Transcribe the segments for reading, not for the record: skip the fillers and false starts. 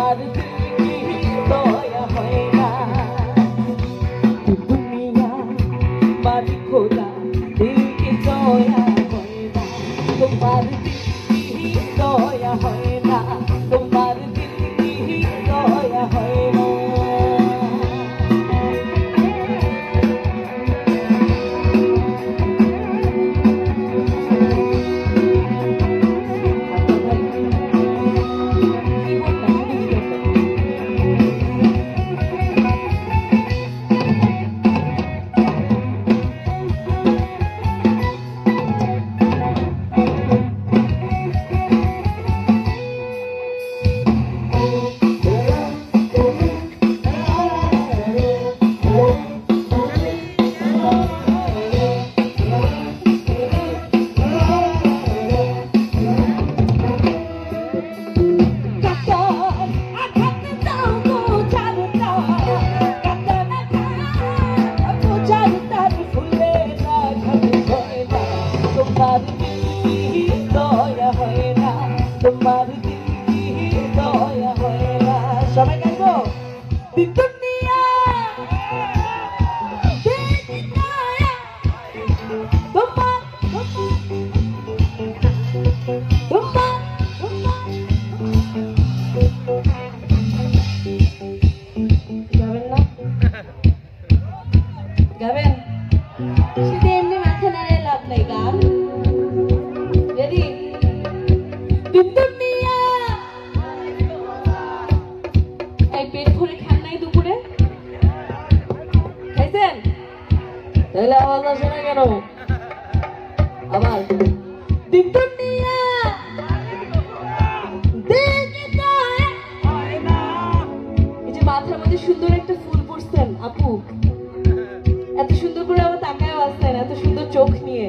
তোমার দয়া হয় না দুনিয়া মালিক খোদা দিল কি দয়া হয় না তোমার দয়া হয় না তোমার দয়া হয় না দয়া হয় না তোমার দয়া হয় না সবাই গাইবো দুনিয়া তোমার গাবেন না গাবেন শুধু এমনি মাথা নাড়ে লাভ নাই গান রেডি দুনিয়া এই পেট ভরে খান নাই দুপুরে খাইছেন তাহলে আওয়াজ আসে না কেন আবার দুনিয়া এই যে মাথার মধ্যে সুন্দর একটা ফুল পড়ছেন আপু এত সুন্দর করে আবার তাকায়ও আসছেন এত সুন্দর চোখ নিয়ে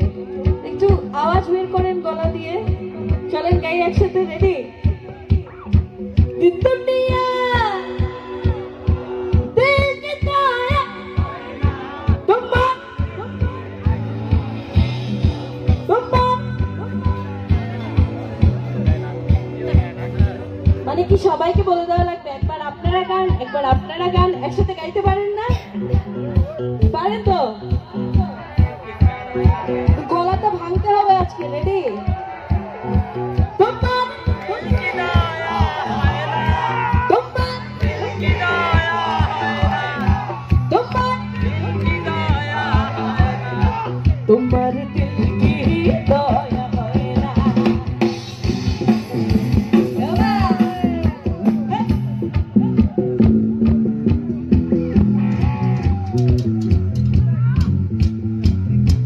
একটু আওয়াজ বের করেন গলা দিয়ে চলেন গাই একসাথে রেডি দুনিয়া মানে কি সবাইকে বলে দেওয়া লাগবে একবার আপনারা গান একসাথে গাইতে পারেন না পারেন তো গলাটা ভাঙতে হবে আজকে রেডি তোমার দিল কি দয়া